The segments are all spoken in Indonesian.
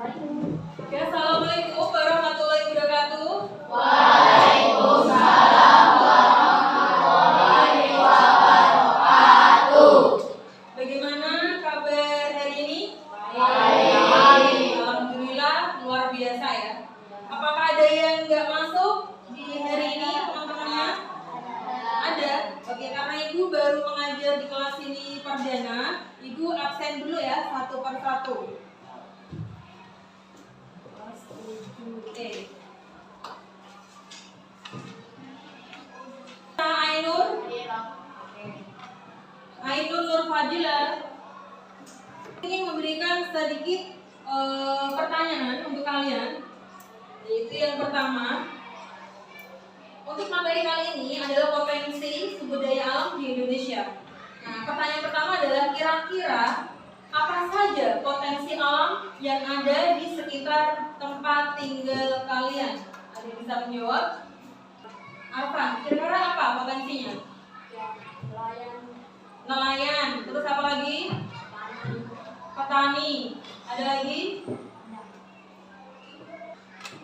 Oke, assalamualaikum warahmatullahi wabarakatuh. Waalaikumsalam warahmatullahi wabarakatuh. Bagaimana kabar hari ini? Baik. Alhamdulillah luar biasa ya. Apakah ada yang nggak masuk di hari ini teman-temannya? Ada. Oke, karena Ibu baru mengajar di kelas ini perdana, Ibu absen dulu ya satu per satu. Oke. Ainur Nur Fadila ingin memberikan sedikit pertanyaan untuk kalian. Yaitu yang pertama, untuk materi kali ini adalah potensi sumber daya alam di Indonesia. Nah, pertanyaan pertama adalah kira-kira apa saja potensi alam yang ada di sekitar tempat tinggal kalian? Ada yang bisa menjawab? Arfan, kira-kira apa potensinya? Nelayan. Terus apa lagi? Petani. Ada lagi?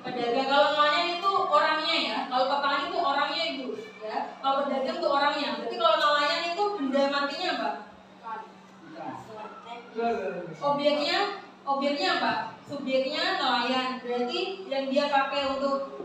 Pedagang. Kalau nelayan itu orangnya ya. Kalau petani itu orangnya Ibu, ya. Kalau pedagang itu orangnya. Berarti kalau nelayan itu benda matinya apa? Objeknya apa? Subjeknya nelayan. Berarti yang dia pakai untuk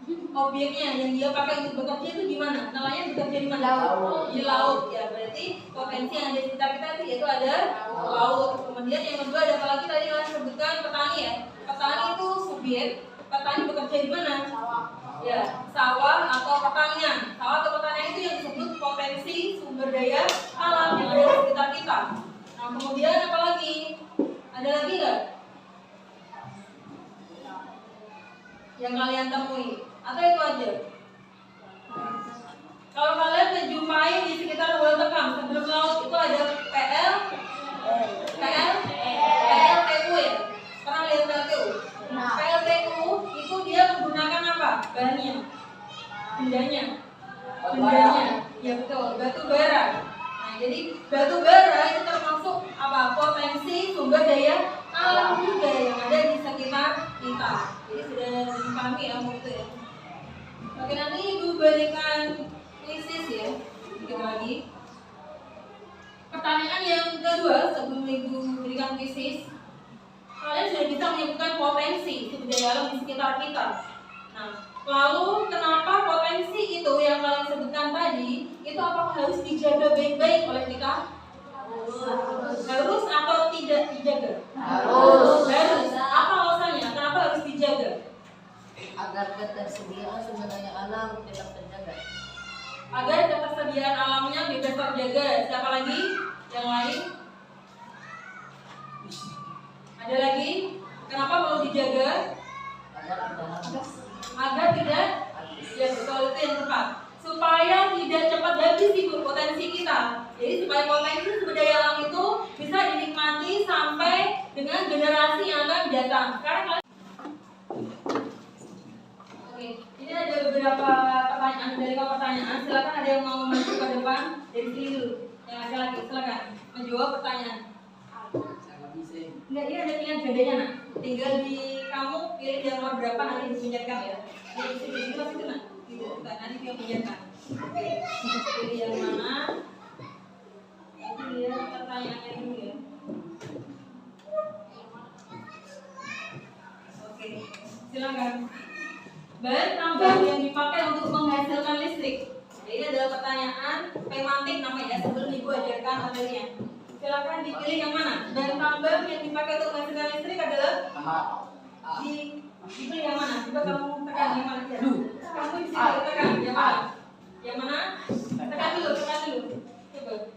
objeknya yang dia pakai untuk bekerja itu di mana? Nelayan bekerja di mana? Di laut. Ya, berarti potensi yang ada di sekitar kita itu yaitu ada laut. Kemudian yang kedua ada apa lagi tadi kalian sebutkan petani ya. Petani itu subjek. Petani bekerja di mana? Ya, sawah atau pertanian. Sawah atau pertanian itu yang disebut potensi sumber daya alam yang ada di sekitar kita. Nah, kemudian apa lagi? Ada lagi nggak? Yang kalian temui? Atau itu aja? Kalau kalian menjumpai di sekitar Weltekam sebelum laut itu ada PLTU ya? Pernah lihat PLTU? PLTU itu dia menggunakan apa? Bahannya? Bendanya? Ya betul, batu bara. Nah, jadi batu bara itu termasuk apa? Potensi sumber daya alam juga yang ada di sekitar kita. Jadi sudah dipahami ya itu ya. Oke, nanti Ibu berikan krisis ya. Sedikit lagi. Pertanyaan yang kedua sebelum Ibu berikan krisis, kalian sudah bisa menyebutkan potensi sumber daya alam di sekitar kita. Nah, lalu kenapa potensi itu yang kalian sebutkan tadi itu apakah harus dijaga baik-baik oleh kita? Harus atau tidak dijaga? Harus. Apa alasannya? Kenapa harus dijaga? Agar ketersediaan sumber daya alam tetap terjaga. Agar ketersediaan alamnya bebas terjaga. Siapa lagi? Yang lain? Ada lagi? Kenapa perlu dijaga? Agar tidak? Ya betul, itu yang tepat. Supaya tidak cepat habis Ibu potensi kita. Jadi supaya potensi sumber daya alam itu bisa dinikmati sampai dengan generasi yang akan datang. Sekarang ini ada beberapa pertanyaan. Silakan ada yang mau maju ke depan dari sini dulu. Yang laki-laki silakan menjawab pertanyaan. Enggak, ini ada pilihan gandanya nak. Tinggal di kamu pilih yang nomor berapa nanti dipencetkan ya. Di sini masih kena. Gitu, bukan nanti dia pencetkan. Oke. Pilih yang mana? Nanti lihat pertanyaannya dulu ya. Oke, silakan. Bahan tambang yang dipakai untuk menghasilkan listrik. Jadi ini adalah pertanyaan pemantik namanya sebelum Ibu ajarkan materinya. Silakan dipilih yang mana. Bahan tambang yang dipakai untuk menghasilkan listrik adalah dipilih yang mana. Coba kamu tekan yang mana ya. Kamu di sini tekan yang mana. Yang mana? Tekan dulu. Coba.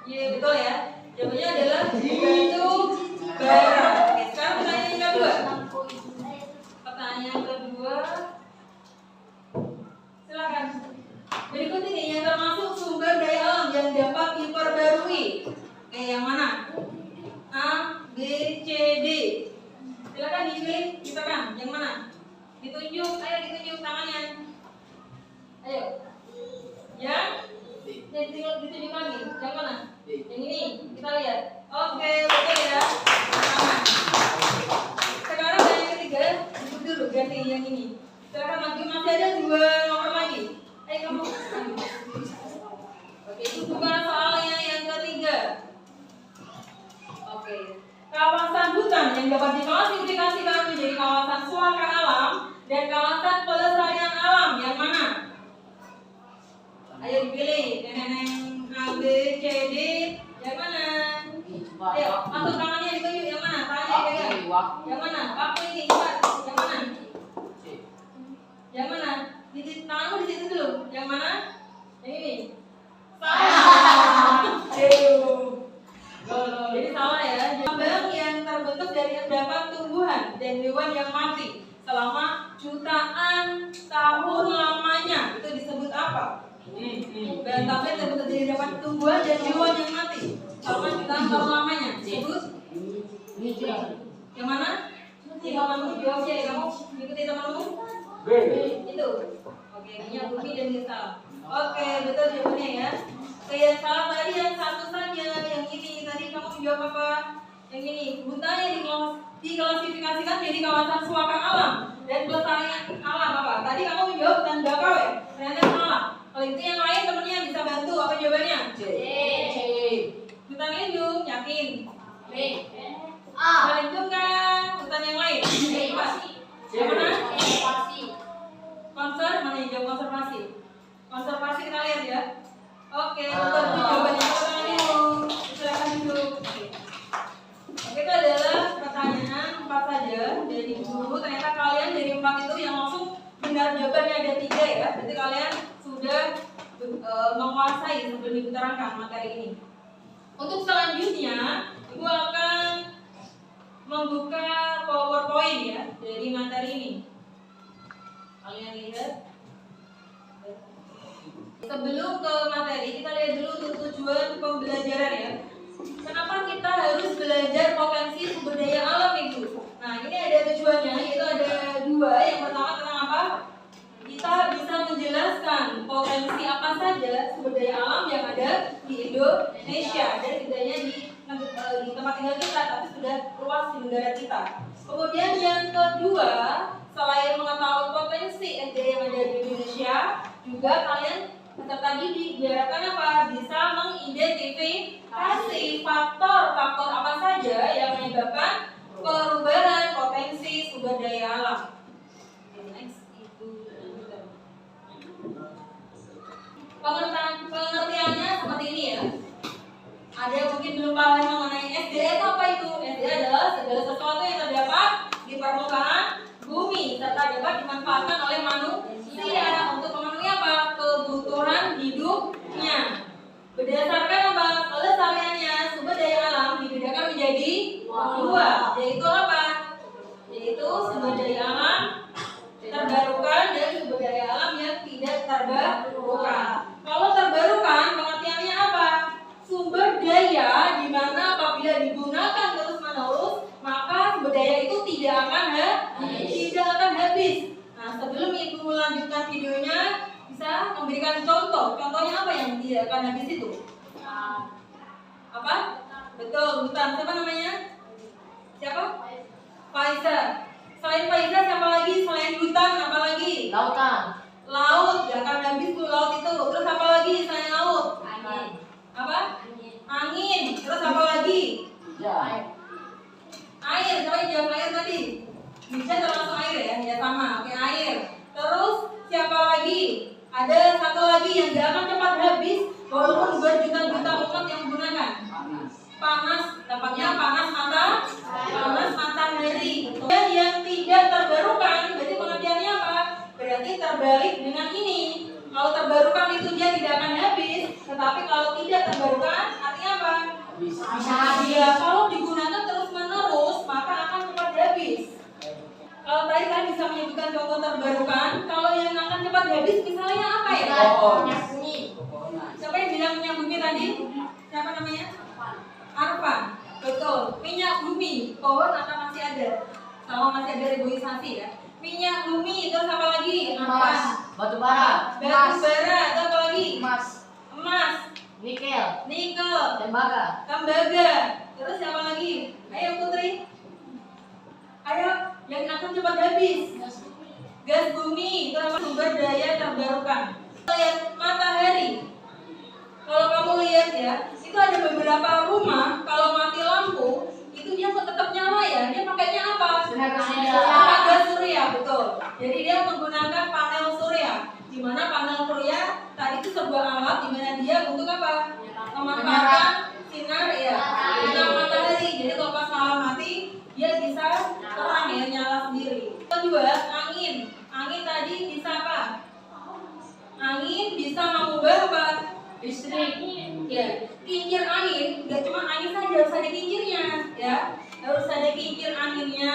Iya betul ya. Jawabannya adalah batu bara. Oke, sekarang pertanyaan yang kedua. Pertanyaan kedua, silakan. Berikut ini yang termasuk sumber daya alam yang dapat diperbarui. Oke, yang mana? A, B, C, D. Silakan dipilih, ditekan. Yang mana? Ditunjuk, ayo ditunjuk tangannya. Ayo. Yang ditunjuk lagi. Yang mana? Yang ini. Kita lihat. Oke, betul ya. yang dapat diklasifikasikan menjadi kawasan suaka alam dan kawasan pelestarian alam yang mana? Ayo dipilih. Neneng A, B, C, D. Yang mana? Ayo, masuk tangannya ditunjuk. Yang mana? Tangannya dipegang. Yang mana? Waktu ini cepat. Yang mana? Yang mana? Tanganmu di situ dulu. Yang mana? Yang ini. Salah. Jadi salah ya. Kembang yang terbentuk dari endapan tumbuhan dan hewan yang mati selama jutaan tahun lamanya itu disebut apa? Dan tapi terbentuk dari endapan tumbuhan dan hewan yang mati selama jutaan tahun lamanya disebut yang mana? Temanmu jawab ya, kamu ikuti temanmu. Itu. Oke, minyak bumi dan misal. Oke, betul jawabannya ya. Oke, yang salah tadi yang satu saja, yang ini tadi kamu jawab apa? Yang ini, hutan yang diklasifikasikan jadi kawasan suaka alam dan pelestarian alam apa? Tadi kamu menjawab hutan bakau ya? Ternyata salah. Kalau itu yang lain temennya bisa bantu, apa jawabannya? C. Hutan lindung, yakin? B. A. Hutan lindung kan? Hutan yang lain? Yang mana? Mana yang jawab konservasi? Konservasi kita lihat ya. Oke, betul itu jawabannya. Silakan duduk. Oke, itu adalah pertanyaan 4 saja dari guru. Ternyata kalian dari 4 itu yang langsung benar jawabannya ada 3 ya. Berarti kalian sudah menguasai sebelum Ibu terangkan materi ini. Untuk selanjutnya, Ibu akan membuka PowerPoint ya dari materi ini. Kalian lihat. Sebelum ke materi, kita lihat dulu untuk tujuan pembelajaran ya. Kenapa kita harus belajar potensi sumber daya alam itu? Nah, ini ada tujuannya, yaitu ada 2. Yang pertama tentang apa? Kita bisa menjelaskan potensi apa saja sumber daya alam yang ada di Indonesia. Dan tidak hanya di tempat tinggal kita, tapi sudah luas di negara kita. Kemudian yang kedua, selain mengetahui potensi SDM yang ada di Indonesia, juga kalian peserta didik diharapkan apa? Bisa mengidentifikasi faktor-faktor apa saja yang menyebabkan perubahan potensi sumber daya alam. Pengertiannya seperti ini ya. Ada yang mungkin belum paham mengenai SDM apa itu? SDM adalah segala sesuatu yang terdapat di permukaan bumi serta dapat dimanfaatkan oleh manusia untuk memenuhi apa? Kebutuhan hidupnya. Berdasarkan apa? Pelestariannya sumber daya alam dibedakan menjadi 2, yaitu apa? Yaitu sumber daya alam terbarukan dan sumber daya alam yang tidak terbarukan. Kalau terbarukan pengertiannya apa? Sumber daya di mana apabila digunakan terus-menerus maka sumber daya itu tidak akan habis. Nah, sebelum Ibu melanjutkan videonya, bisa memberikan contoh. Contohnya apa yang tidak akan habis itu? Apa? Betul, hutan. Siapa namanya? Siapa? Faisal. Selain Faisal, siapa lagi? Selain hutan, apa lagi? Lautan. Laut, gak akan habis tuh laut itu. Terus apa lagi selain laut? Angin. Apa? Angin. Terus apa lagi? Air. Siapa yang jawab air tadi? Bisa termasuk air ya? Ya sama. Oke, air. Terus siapa lagi? Ada satu lagi yang gak akan cepat habis walaupun berjuta-juta umat yang menggunakan. Panas. Dapatnya panas matahari. Dan yang tidak terbarukan, berarti pengertiannya apa? Berarti terbalik dengan ini. Kalau terbarukan itu dia tidak akan habis, tetapi kalau tidak terbarukan artinya apa? Ya, kalau digunakan terus-menerus maka akan cepat habis. Kalau tadi kan bisa menyebutkan contoh terbarukan, kalau yang akan cepat habis misalnya apa ya? Minyak bumi. Siapa yang bilang minyak bumi tadi? Siapa namanya? Arfan. Betul, minyak bumi. Pohon akan masih ada, selama masih ada reboisasi ya. Minyak bumi, terus apa lagi? Emas. Batu bara. Batu bara, terus apa lagi? Emas. Nikel. Tembaga. Terus siapa lagi? Ayo Putri. Ayo, yang akan cepat habis. Gas bumi, itu apa? Sumber daya terbarukan. Lihat matahari. Kalau kamu lihat ya, itu ada beberapa rumah kalau mati lampu itu dia tetap nyala ya, dia pakai Tenaga surya, betul. Jadi dia menggunakan panel surya. Di mana panel surya tadi itu sebuah alat di mana dia untuk apa? Memanfaatkan sinar ya, sinar matahari. Jadi kalau pas malam mati dia bisa terang ya, nyala sendiri. Kedua, angin. Angin tadi bisa apa? Angin bisa mengubah apa? Listrik. Ya, kincir angin, nggak cuma angin saja, harus ada kincirnya, ya. Harus ada kincir anginnya,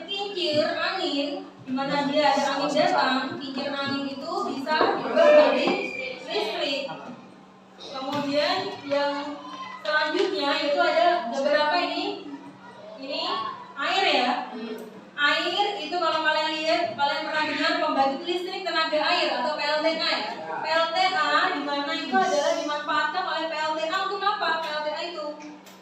kincir angin, di mana dia ada angin datang, kincir angin itu bisa diubah menjadi listrik. Kemudian yang selanjutnya itu ada beberapa ini air ya. Air itu kalau kalian lihat, kalian pernah dengar pembangkit listrik tenaga air atau PLTA ya. PLTA di mana itu adalah dimanfaatkan oleh PLTA untuk apa? PLTA itu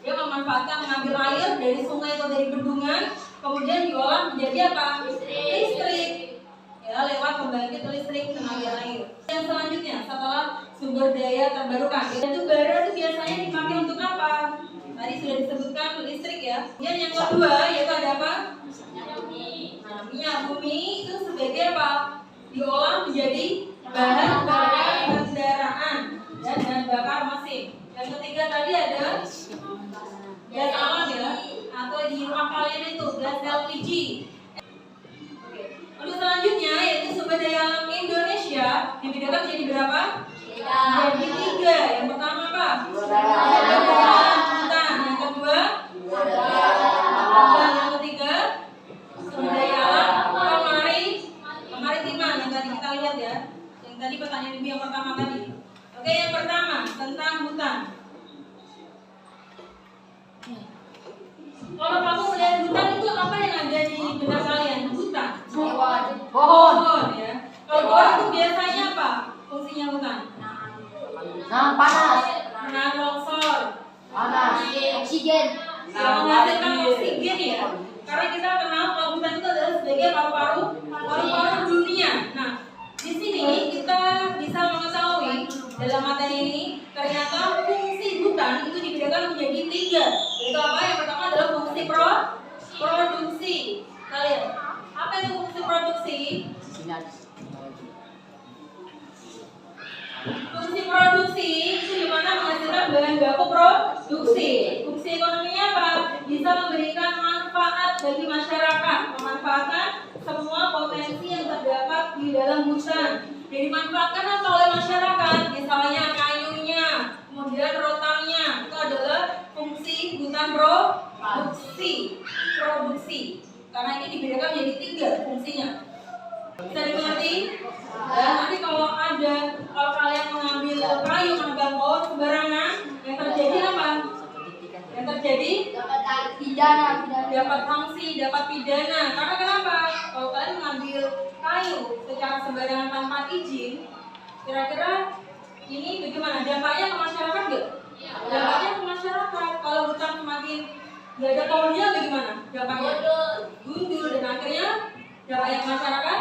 dia memanfaatkan mengambil air dari sungai atau dari bendungan, kemudian diolah menjadi apa? Listrik. Ya, lewat pembangkit listrik tenaga air. Yang selanjutnya setelah sumber daya terbarukan, itu bara itu biasanya dipakai untuk apa? Tadi sudah disebutkan listrik ya. Kemudian yang kedua yaitu ada apa? Minyak bumi itu sebagai apa? Diolah menjadi bahan bakar kendaraan dan bahan bakar mesin. Yang ketiga tadi ada gas alam ya, atau di rumah kalian itu gas LPG. Lalu selanjutnya yaitu sumber daya alam Indonesia dibedakan menjadi berapa? Jadi 3. Yang pertama apa? Sumber daya alam hutan. Yang kedua dan yang ketiga sumber daya alam kemaritiman yang tadi kita lihat ya. Yang tadi pertanyaan ibu yang pertama tadi. Oke, yang pertama tentang hutan. Kalau kamu melihat hutan itu apa yang ada di benak kalian? Hutan. Pohon ya. Kalau pohon itu biasanya apa? Fungsinya hutan? Panas. Menahan longsor. Oksigen. Menghasilkan oksigen ya. Karena kita kenal kalau hutan itu adalah sebagai paru-paru dunia. Nah, di sini kita bisa mengetahui dalam materi ini ternyata fungsi hutan itu dibedakan menjadi 3. Itu apa? Yang pertama adalah fungsi produksi. Kalian, apa itu fungsi produksi? Fungsi produksi itu dimana menghasilkan bahan baku produksi. Fungsi ekonominya apa? Bisa memberikan manfaat bagi masyarakat, memanfaatkan semua potensi yang terdapat di dalam hutan. Jadi dimanfaatkan apa oleh masyarakat? Misalnya kayunya, kemudian rotannya, itu adalah fungsi hutan produksi. Karena ini dibedakan menjadi 3 fungsinya. Bisa dimengerti? Dan nanti kalau kalian mengambil kayu, menebang pohon sembarangan, yang terjadi apa? Yang terjadi dapat sanksi, dapat pidana. Karena kenapa? Kalau kalian mengambil kayu secara sembarangan tanpa izin, kira-kira ini bagaimana? Dampaknya ke masyarakat nggak? Dampaknya ke masyarakat. Kalau hutan semakin nggak ada pohonnya, bagaimana? Dampaknya gundul dan akhirnya dampaknya ke masyarakat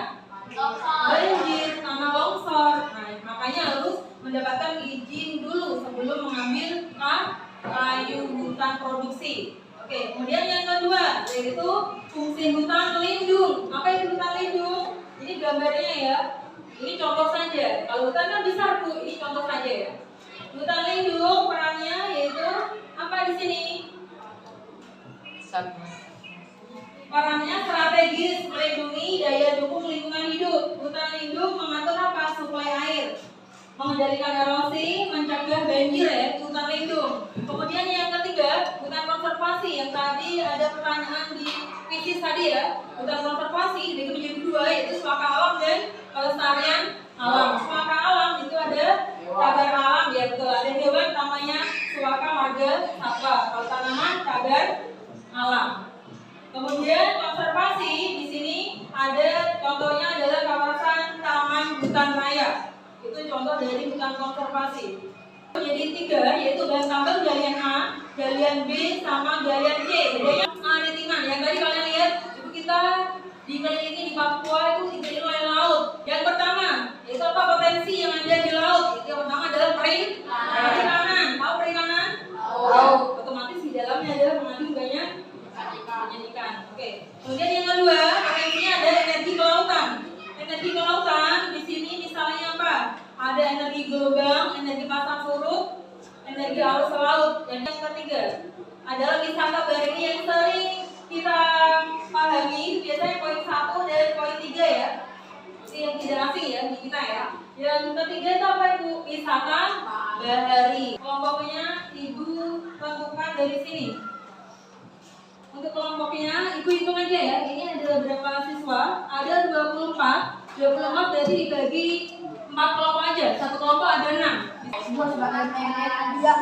banjir, tanah longsor. Nah, makanya harus mendapatkan izin dulu sebelum mengambil kayu hutan produksi. Oke, kemudian yang kedua yaitu fungsi hutan lindung. Apa itu hutan lindung? Ini gambarnya ya. Ini contoh saja. Kalau hutan kan besar Bu, ini contoh saja ya. Hutan lindung perannya yaitu apa di sini? Perannya strategis melindungi daya dukung lingkungan hidup. Hutan lindung mengatur apa? Suplai air, mengendalikan erosi, mencegah banjir ya, itu hutan lindung. Kemudian yang ketiga, hutan konservasi. Yang tadi ada pertanyaan di kuis tadi ya. Hutan konservasi dibagi menjadi 2 yaitu suaka alam dan pelestarian alam. Suaka alam itu ada cagar alam ya, betul. Ada hewan namanya suaka marga satwa. Kalau tanaman cagar alam. Kemudian konservasi di sini ada contohnya adalah kawasan taman hutan raya. Itu contoh dari hutan konservasi. Jadi 3 yaitu bahan tambang galian A, galian B, sama galian C. Bedanya kemaritiman. Yang tadi kalian lihat itu kita dikelilingi di Papua itu dikelilingi oleh laut. Yang pertama itu apa potensi yang ada di laut? Itu yang pertama adalah perikanan. Tahu perikanan? Tahu. Otomatis di dalamnya adalah mengandung banyak ikan. Oke. laut. Dan yang ketiga adalah wisata barini yang sering kita pahami, biasanya poin 1 dan poin 3 ya. Ini yang tidak asing ya di kita ya. Yang ketiga itu apa Ibu? Wisata bahari. Kelompoknya Ibu tentukan dari sini. Untuk kelompoknya Ibu hitung aja ya. Ini ada berapa siswa? Ada 24. 24 jadi dibagi 4 kelompok aja. Satu kelompok ada 6. Semua sebagai media.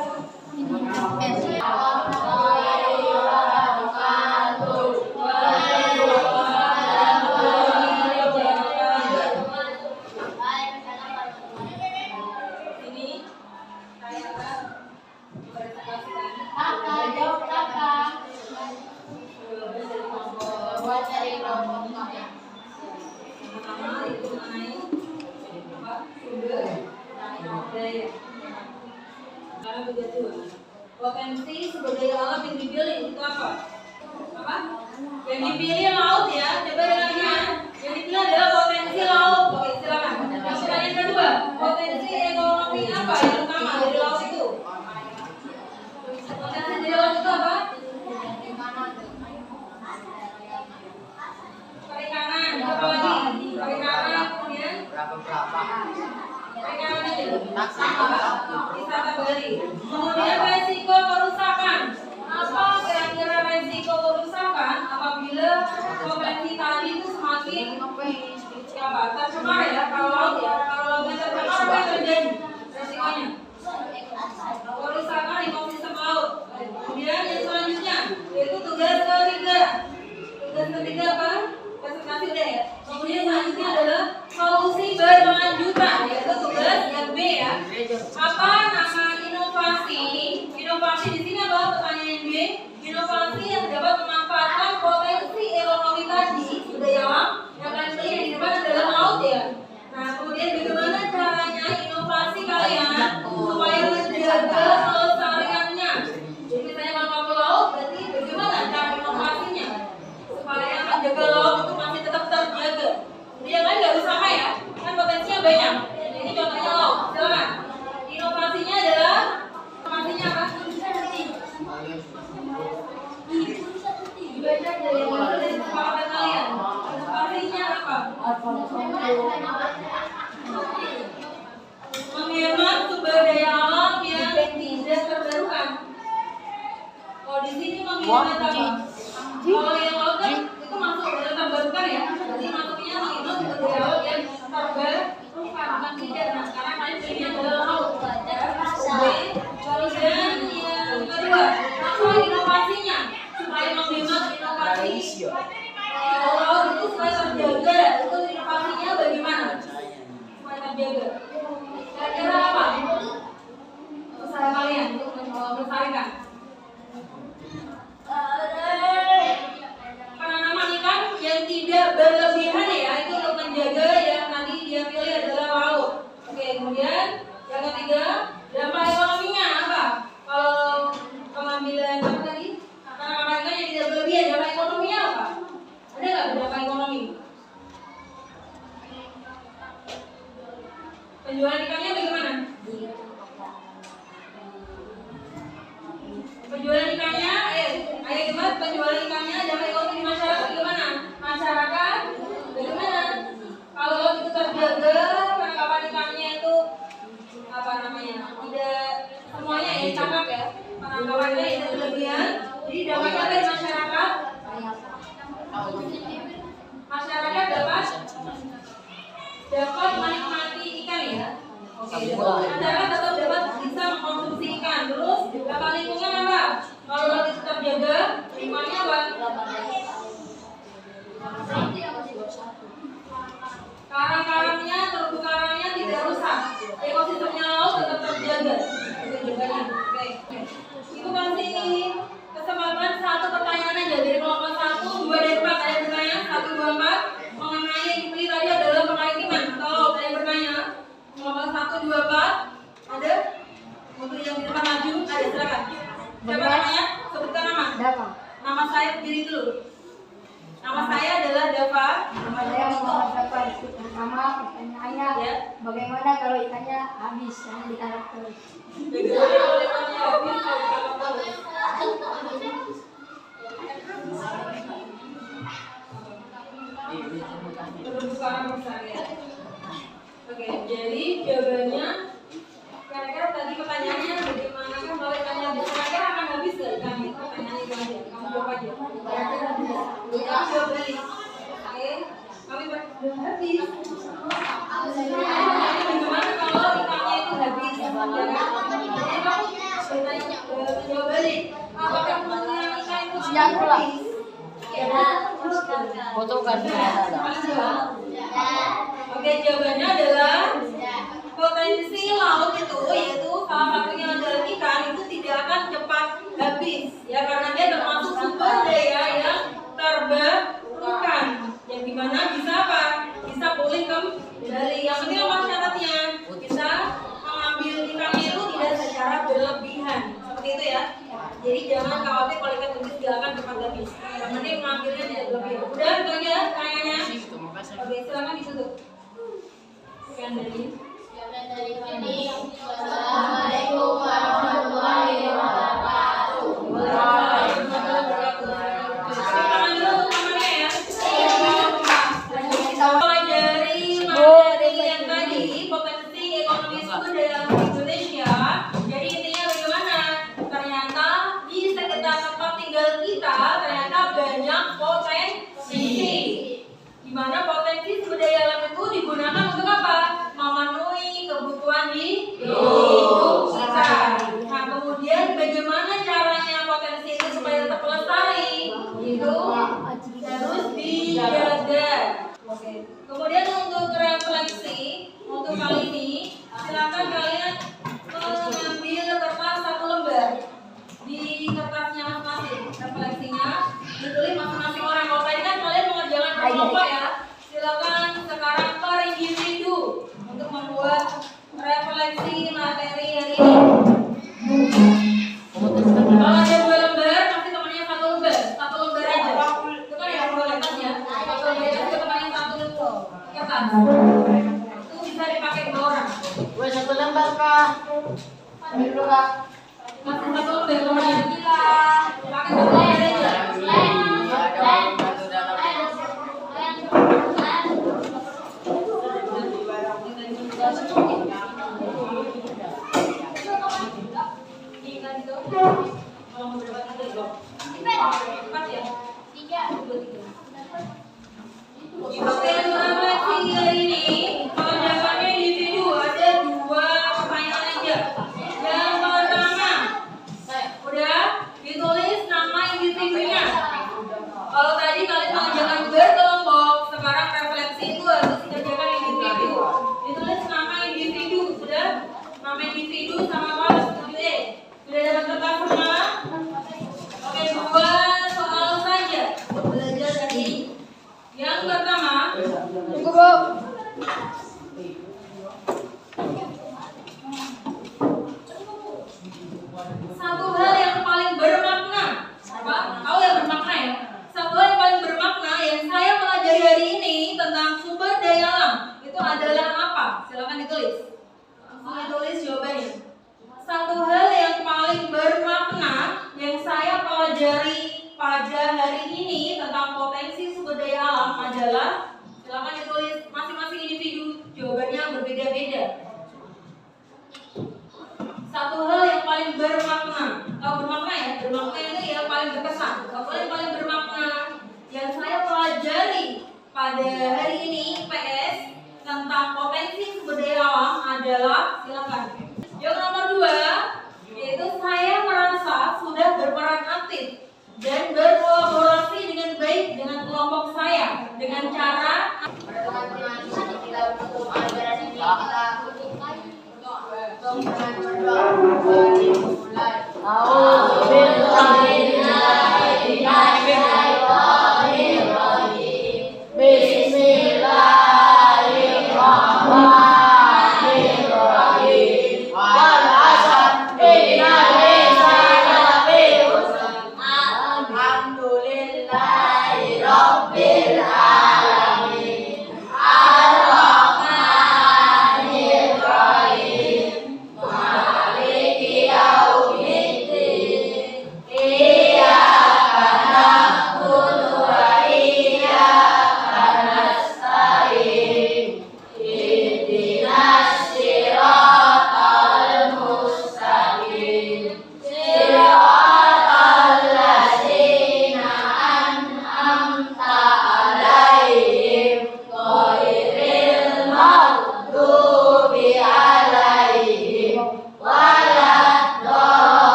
Potensi sumber daya alam yang dipilih itu apa? Apa? Yang dipilih laut ya. Coba dengarkan. Yang dipilih adalah potensi laut. Oke, silakan. Yang pertanyaan kedua, potensi ekonomi apa yang utama dari laut itu? Potensi dari laut itu apa? Perikanan. Apa lagi? Perikanan, kemudian perikanan aja. Wisata bahari. Kemudian resiko kerusakan. Apa kira-kira resiko kerusakan apabila potensi tadi itu semakin tercemar ya? Kalau laut ya, kalau lautnya tercemar apa yang terjadi? Resikonya kerusakan ekosistem laut. Kemudian yang selanjutnya yaitu tugas ketiga. Tugas ketiga apa? Presentasi udah ya. Kemudian selanjutnya adalah solusi berkelanjutan, yaitu tugas yang B ya. Apa nama inovasi? Inovasi di sini adalah pertanyaan B. Inovasi yang dapat memanfaatkan potensi ekonomi tadi, budaya alam yang kalian pilih yang di depan adalah laut ya. Nah, kemudian bagaimana caranya inovasi kalian supaya menjaga kelestariannya? Jadi misalnya kalau kamu laut, berarti bagaimana cara inovasinya supaya menjaga laut itu masih tetap terjaga? Dia kan nggak sama ya, kan potensinya banyak. Ini contohnya laut, silakan. Inovasinya adalah inovasinya apa? Dibaca dari yang mana dari kesepakatan kalian. Inovasinya apa? Menghemat sumber daya alam yang tidak terbarukan. Kalau di sini menghemat apa? Kalau yang laut kan itu masuk dalam terbarukan ya. Jadi masuknya menghemat sumber daya alam yang terbarukan, bukan tidak. Nah, karena kalian pilihnya adalah laut. Kemudian yang kedua, apa inovasinya? Supaya menghemat inovasi laut itu supaya terjaga. Itu inovasinya bagaimana? Supaya terjaga. Kira-kira apa? Usaha kalian untuk melestarikan. Penanaman ikan yang tidak berlebihan ya, itu untuk menjaga yang tadi dia pilih adalah laut. Oke, kemudian yang ketiga, dampak ekonominya apa? Kalau pengambilan apa tadi? Penanaman ikan yang tidak berlebihan, dampak ekonominya apa? Ada nggak dampak ekonomi? Penjualan ikannya bagaimana? Penjualan ikannya, ayo gimana? Penjualan ikannya, dampak ekonomi di masyarakat gimana? Masyarakat bagaimana? Kalau itu terjaga, penangkapan ikannya itu apa namanya? Tidak semuanya ya ditangkap ya. Penangkapannya tidak berlebihan. Jadi dampaknya dari masyarakat. Masyarakat dapat menikmati ikan ya. Oke, masyarakat tetap dapat bisa mengkonsumsi ikan. Terus dampak lingkungan apa? Kalau laut itu terjaga, lingkungannya apa? Karang-karangnya, terumbu karangnya tidak rusak. Ekosistemnya laut tetap terjaga. Oke. Ibu kasih kesempatan satu pertanyaan aja dari kelompok 1, 2, dan 4. Ada yang bertanya 1, 2, 4 mengenai yang dipilih tadi adalah kemaritiman. Kalau ada yang bertanya kelompok 1, 2, 4 ada? Untuk yang di depan maju ada, silakan. Siapa namanya? Sebutkan nama. Dava. Nama saya berdiri dulu. Nama saya adalah Dava. Saya mau mengucapkan pertama pertanyaannya, Ya. bagaimana kalau ikannya habis yang ditangkap terus? Bagaimana kalau ikannya habis kalau ditangkap terus? Terumbu karang besar ya. Oke, jadi jawabannya kira-kira tadi pertanyaannya bagaimana kalau ikannya habis? Kira-kira akan habis nggak ikan itu? Pertanyaannya itu aja. Kamu jawab aja. Kira-kira habis. Kamu jawab balik. Oke, kami habis. Bagaimana kalau ikannya itu habis? Ya kan? Jadi kamu jawab balik. Apakah kemungkinan ikan itu Siap pula. habis? Foto kan ada. Oke, jawabannya adalah potensi laut itu, yaitu salah satunya adalah ikan, itu tidak akan cepat habis ya, karena dia termasuk sumber daya yang terbarukan, yang dimana bisa apa? Bisa pulih kembali. Yang penting apa syaratnya? Kita mengambil ikannya itu tidak secara berlebihan, seperti itu ya. Jadi jangan khawatir kalau ikan habis tidak akan cepat habis. Yang penting mengambilnya tidak berlebihan. Udah itu aja pertanyaannya. Oke, silakan ditutup. Sekian dari. Assalamualaikum warahmatullahi wabarakatuh. Tangan dulu tangannya ya. Pelajari materi yang tadi, potensi ekonomi sumber daya alam Indonesia. Jadi intinya bagaimana? Ternyata di sekitar tempat tinggal kita ternyata banyak potensi. Di mana potensi sumber daya alam itu digunakan untuk apa? Memenuhi kebutuhan hidup kita. Nah, kemudian bagaimana caranya potensi itu supaya tetap lestari? Itu harus dijaga. Oke. Kemudian untuk refleksi untuk kali ini, silakan kalian mengambil kertas 1 lembar. Di kertasnya masing-masing refleksinya ditulis masing-masing orang. Kalau tadi kan kalian mengerjakan kelompok ya, silakan sekarang per individu untuk membuat refleksi materi hari ini. Kalau ada 2 lembar, pasti temannya 1 lembar, 1 lembar aja. Itu kan yang 2 kertas ya, 1 lembar aja temannya 1 kertas. Itu bisa dipakai 2 orang. Wes 1 lembar kah? Ambil dulu Kak. Masih 1 lembar temannya kita pakai 1 lembar aja. Oke, refleksi hari ini mengerjakannya individu ada 2 pertanyaan aja. Yang pertama, udah ditulis nama individunya. Kalau tadi kalian mengerjakan berkelompok, sekarang refleksi itu harus dikerjakan individu. Ditulis nama individu, sudah? Nama individu sama apa? Setuju. Sudah dapat kertas semua? Oke, 2 soal saja belajar dari. Yang pertama, Tunggu Bu. satu hal yang paling bermakna. Apa? Tahu yang bermakna ya? Satu hal yang paling bermakna yang saya pelajari hari ini tentang sumber daya alam itu adalah apa? Silakan ditulis. Langsung ditulis jawabannya. Satu hal yang paling bermakna yang saya pelajari pada hari ini tentang potensi sumber daya alam adalah, silakan ditulis masing-masing individu, jawabannya berbeda-beda. Satu hal yang paling bermakna, kalau bermakna ya, bermakna itu yang paling berkesan. Satu hal yang paling bermakna yang saya pelajari pada hari ini PS tentang potensi sumber daya alam adalah, silakan